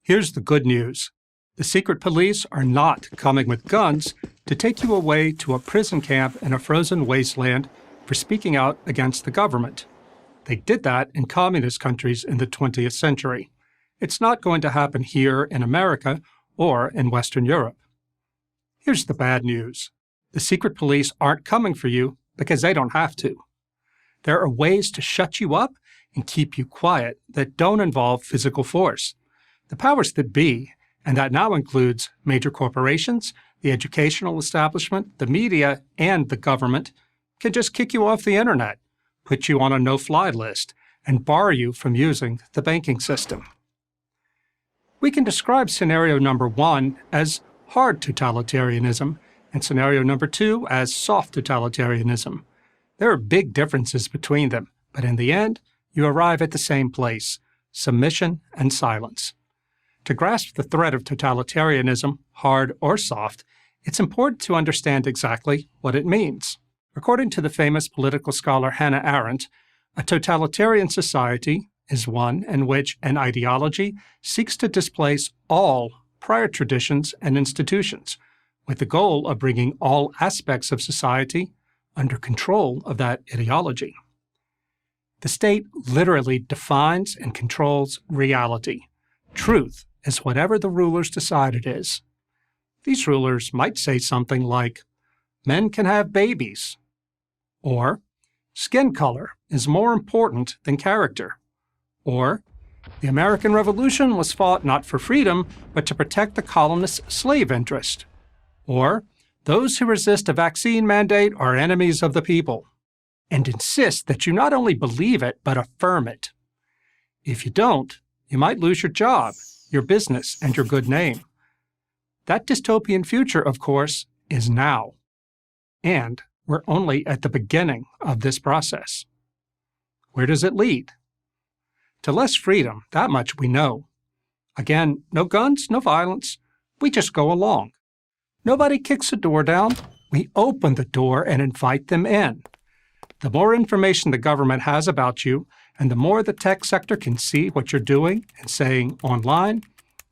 Here's the good news. The secret police are not coming with guns to take you away to a prison camp in a frozen wasteland for speaking out against the government. They did that in communist countries in the 20th century. It's not going to happen here in America or in Western Europe. Here's the bad news. The secret police aren't coming for you because they don't have to. There are ways to shut you up and keep you quiet that don't involve physical force. The powers that be, and that now includes major corporations, the educational establishment, the media, and the government, can just kick you off the internet, put you on a no-fly list, and bar you from using the banking system. We can describe scenario number 1 as hard totalitarianism and scenario number 2 as soft totalitarianism. There are big differences between them, but in the end, you arrive at the same place: submission and silence. To grasp the threat of totalitarianism, hard or soft, it's important to understand exactly what it means. According to the famous political scholar Hannah Arendt, a totalitarian society is one in which an ideology seeks to displace all prior traditions and institutions, with the goal of bringing all aspects of society under control of that ideology. The state literally defines and controls reality. Truth is whatever the rulers decide it is. These rulers might say something like, men can have babies, or skin color is more important than character, or the American Revolution was fought not for freedom, but to protect the colonists' slave interest, or those who resist a vaccine mandate are enemies of the people, and insist that you not only believe it, but affirm it. If you don't, you might lose your job, your business, and your good name. That dystopian future, of course, is now. And we're only at the beginning of this process. Where does it lead? To less freedom, that much we know. Again, no guns, no violence. We just go along. Nobody kicks the door down. We open the door and invite them in. The more information the government has about you, and the more the tech sector can see what you're doing and saying online,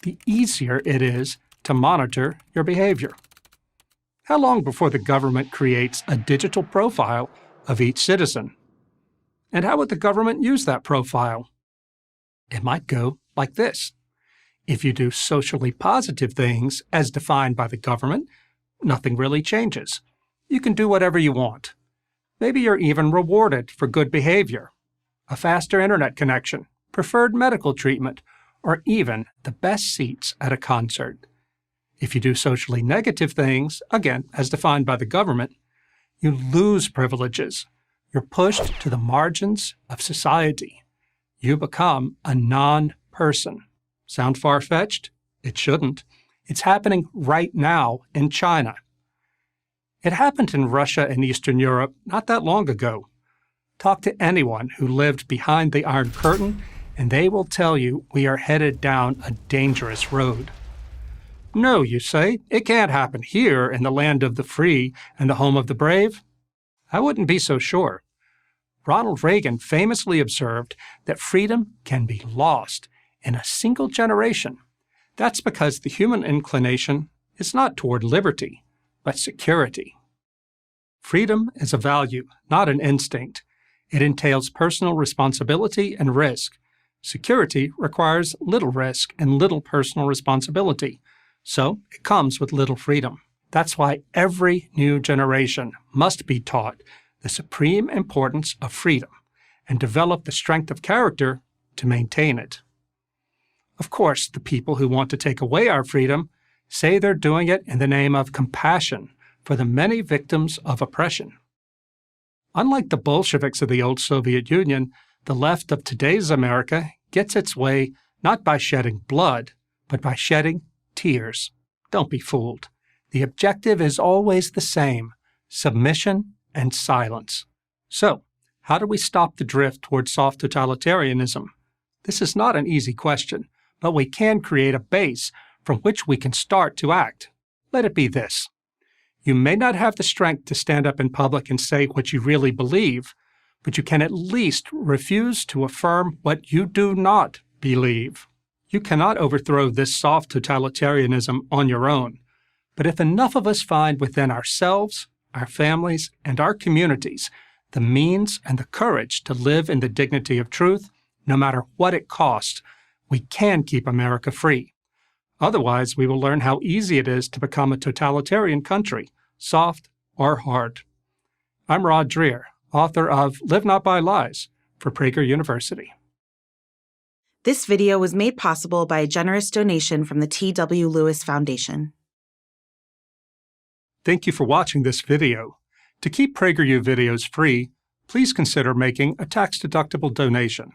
the easier it is to monitor your behavior. How long before the government creates a digital profile of each citizen? And how would the government use that profile? It might go like this. If you do socially positive things as defined by the government, nothing really changes. You can do whatever you want. Maybe you're even rewarded for good behavior, a faster internet connection, preferred medical treatment, or even the best seats at a concert. If you do socially negative things, again, as defined by the government, you lose privileges. You're pushed to the margins of society. You become a non-person. Sound far-fetched? It shouldn't. It's happening right now in China. It happened in Russia and Eastern Europe not that long ago. Talk to anyone who lived behind the Iron Curtain, and they will tell you we are headed down a dangerous road. No, you say, it can't happen here in the land of the free and the home of the brave. I wouldn't be so sure. Ronald Reagan famously observed that freedom can be lost in a single generation. That's because the human inclination is not toward liberty, but security. Freedom is a value, not an instinct. It entails personal responsibility and risk. Security requires little risk and little personal responsibility, so it comes with little freedom. That's why every new generation must be taught the supreme importance of freedom and develop the strength of character to maintain it. Of course, the people who want to take away our freedom say they're doing it in the name of compassion for the many victims of oppression. Unlike the Bolsheviks of the old Soviet Union, the left of today's America gets its way not by shedding blood, but by shedding tears. Don't be fooled. The objective is always the same: submission and silence. So, how do we stop the drift toward soft totalitarianism? This is not an easy question, but we can create a base from which we can start to act. Let it be this. You may not have the strength to stand up in public and say what you really believe, but you can at least refuse to affirm what you do not believe. You cannot overthrow this soft totalitarianism on your own, but if enough of us find within ourselves, our families, and our communities the means and the courage to live in the dignity of truth, no matter what it costs, we can keep America free. Otherwise, we will learn how easy it is to become a totalitarian country, soft or hard. I'm Rod Dreher, author of Live Not by Lies for Prager University. This video was made possible by a generous donation from the T.W. Lewis Foundation. Thank you for watching this video. To keep PragerU videos free, please consider making a tax-deductible donation.